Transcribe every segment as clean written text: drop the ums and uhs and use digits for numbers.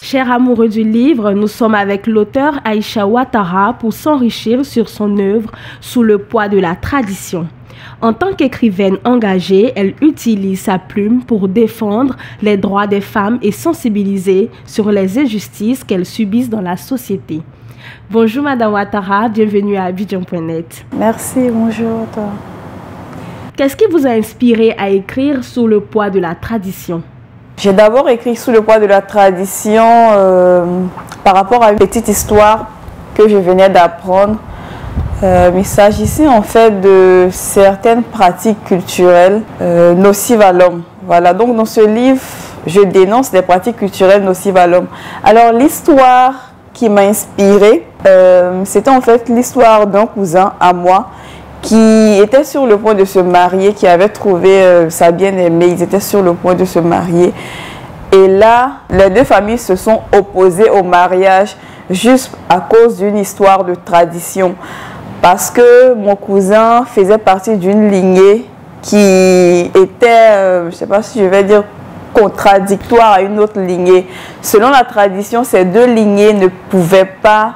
Chers amoureux du livre, nous sommes avec l'auteur Aïcha Ouattara pour s'enrichir sur son œuvre Sous le poids de la tradition. En tant qu'écrivaine engagée, elle utilise sa plume pour défendre les droits des femmes et sensibiliser sur les injustices qu'elles subissent dans la société. Bonjour Madame Ouattara, bienvenue à Abidjan.net. Merci, bonjour à toi. Qu'est-ce qui vous a inspiré à écrire Sous le poids de la tradition? J'ai d'abord écrit Sous le poids de la tradition par rapport à une petite histoire que je venais d'apprendre. Il s'agissait en fait de certaines pratiques culturelles nocives à l'homme. Voilà, donc dans ce livre, je dénonce les pratiques culturelles nocives à l'homme. Alors l'histoire qui m'a inspirée, c'était en fait l'histoire d'un cousin à moi qui était sur le point de se marier, qui avait trouvé sa bien-aimée, ils étaient sur le point de se marier. Et là, les deux familles se sont opposées au mariage juste à cause d'une histoire de tradition. Parce que mon cousin faisait partie d'une lignée qui était, je ne sais pas si je vais dire, contradictoire à une autre lignée. Selon la tradition, ces deux lignées ne pouvaient pas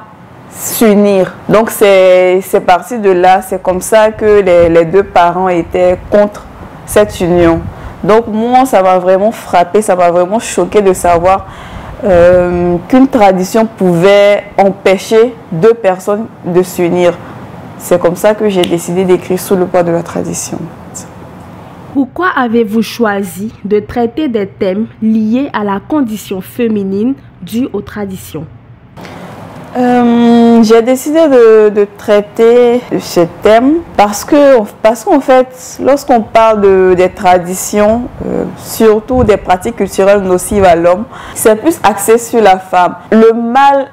s'unir. Donc c'est parti de là, c'est comme ça que les deux parents étaient contre cette union. Donc moi, ça m'a vraiment frappé, ça m'a vraiment choqué de savoir qu'une tradition pouvait empêcher deux personnes de s'unir. C'est comme ça que j'ai décidé d'écrire Sous le poids de la tradition. Pourquoi avez-vous choisi de traiter des thèmes liés à la condition féminine due aux traditions? J'ai décidé de traiter ce thème parce qu'en fait, lorsqu'on parle des traditions, surtout des pratiques culturelles nocives à l'homme, c'est plus axé sur la femme. Le mal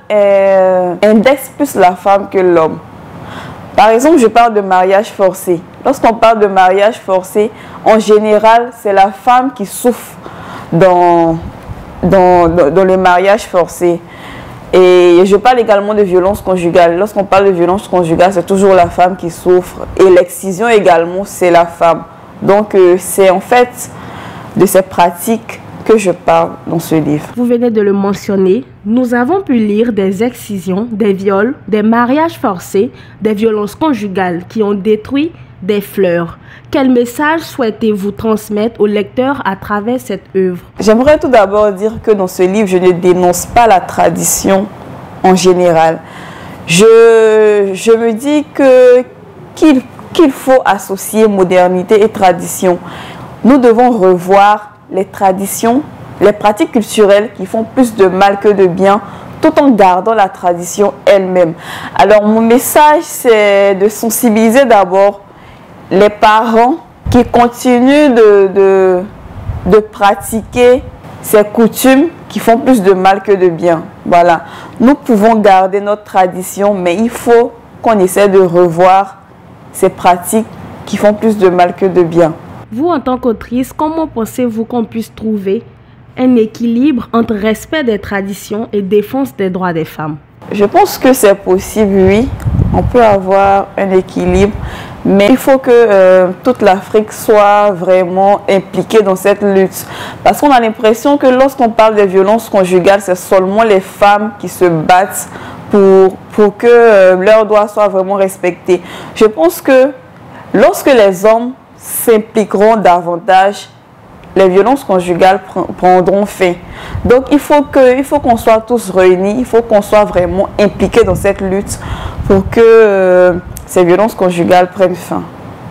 indexe plus la femme que l'homme. Par exemple, je parle de mariage forcé. Lorsqu'on parle de mariage forcé, en général, c'est la femme qui souffre dans le mariage forcé. Et je parle également de violence conjugale. Lorsqu'on parle de violence conjugale, c'est toujours la femme qui souffre. Et l'excision également, c'est la femme. Donc, c'est en fait de ces pratiques que je parle dans ce livre. Vous venez de le mentionner, nous avons pu lire des excisions, des viols, des mariages forcés, des violences conjugales qui ont détruit des fleurs. Quel message souhaitez-vous transmettre aux lecteurs à travers cette œuvre? J'aimerais tout d'abord dire que dans ce livre, je ne dénonce pas la tradition en général. Je me dis qu'il faut associer modernité et tradition. Nous devons revoir les traditions, les pratiques culturelles qui font plus de mal que de bien, tout en gardant la tradition elle-même. Alors mon message, c'est de sensibiliser d'abord les parents qui continuent de pratiquer ces coutumes qui font plus de mal que de bien. Voilà. Nous pouvons garder notre tradition, mais il faut qu'on essaie de revoir ces pratiques qui font plus de mal que de bien. Vous, en tant qu'autrice, comment pensez-vous qu'on puisse trouver un équilibre entre respect des traditions et défense des droits des femmes? Je pense que c'est possible, oui. On peut avoir un équilibre, mais il faut que toute l'Afrique soit vraiment impliquée dans cette lutte. Parce qu'on a l'impression que lorsqu'on parle des violences conjugales, c'est seulement les femmes qui se battent pour que leurs droits soient vraiment respectés. Je pense que lorsque les hommes s'impliqueront davantage, les violences conjugales prendront fin. Donc il faut qu'on soit tous réunis, il faut qu'on soit vraiment impliqués dans cette lutte pour que ces violences conjugales prennent fin.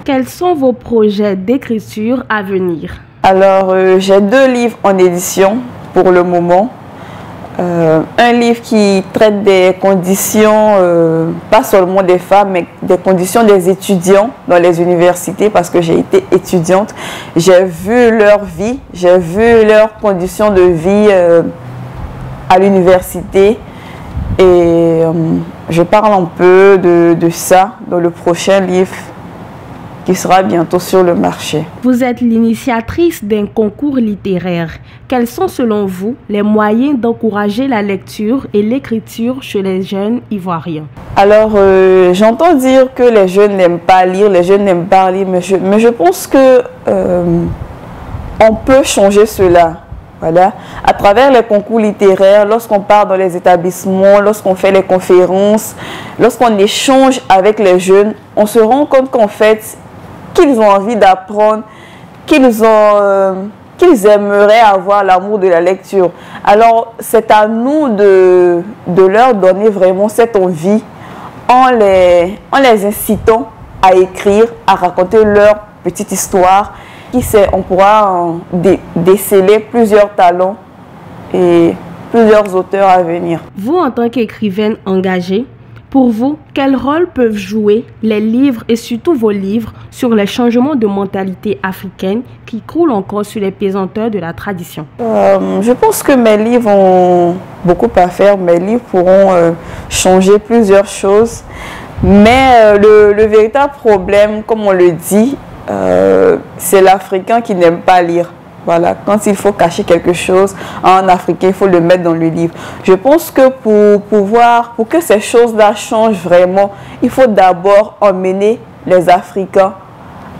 Quels sont vos projets d'écriture à venir? Alors, j'ai 2 livres en édition pour le moment. Un livre qui traite des conditions, pas seulement des femmes, mais des conditions des étudiants dans les universités, parce que j'ai été étudiante. J'ai vu leur vie, j'ai vu leurs conditions de vie à l'université. Et je parle un peu de ça dans le prochain livre qui sera bientôt sur le marché. Vous êtes l'initiatrice d'un concours littéraire. Quels sont selon vous les moyens d'encourager la lecture et l'écriture chez les jeunes ivoiriens? Alors, j'entends dire que les jeunes n'aiment pas lire, mais je pense que on peut changer cela. Voilà. À travers les concours littéraires, lorsqu'on part dans les établissements, lorsqu'on fait les conférences, lorsqu'on échange avec les jeunes, on se rend compte qu'en fait, qu'ils ont envie d'apprendre, qu'ils aimeraient avoir l'amour de la lecture. Alors, c'est à nous de leur donner vraiment cette envie en les incitant à écrire, à raconter leur petite histoire. Qui sait, on pourra déceler plusieurs talents et plusieurs auteurs à venir. Vous, en tant qu'écrivaine engagée, pour vous, quel rôle peuvent jouer les livres et surtout vos livres sur les changements de mentalité africaine qui croulent encore sur les pesanteurs de la tradition? Je pense que mes livres ont beaucoup à faire. Mes livres pourront changer plusieurs choses. Mais le véritable problème, comme on le dit, c'est l'Africain qui n'aime pas lire. Voilà, quand il faut cacher quelque chose en Africain, il faut le mettre dans le livre. Je pense que pour que ces choses-là changent vraiment, il faut d'abord emmener les Africains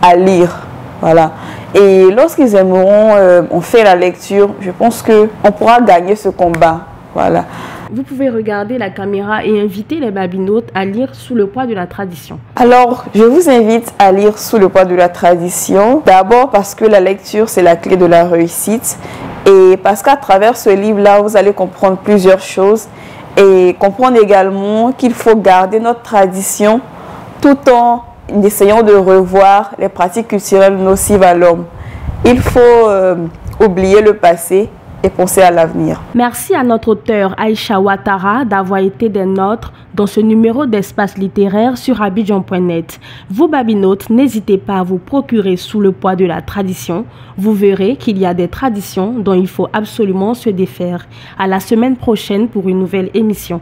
à lire. Voilà. Et lorsqu'ils aimeront, on fait la lecture, je pense qu'on pourra gagner ce combat. Voilà. Vous pouvez regarder la caméra et inviter les babinotes à lire Sous le poids de la tradition. Alors, je vous invite à lire Sous le poids de la tradition. D'abord parce que la lecture, c'est la clé de la réussite. Et parce qu'à travers ce livre-là, vous allez comprendre plusieurs choses. Et comprendre également qu'il faut garder notre tradition tout en essayant de revoir les pratiques culturelles nocives à l'homme. Il faut oublier le passé et penser à l'avenir. Merci à notre auteure Aïcha Ouattara d'avoir été des nôtres dans ce numéro d'Espace littéraire sur Abidjan.net. Vous, babinotes, n'hésitez pas à vous procurer Sous le poids de la tradition. Vous verrez qu'il y a des traditions dont il faut absolument se défaire. À la semaine prochaine pour une nouvelle émission.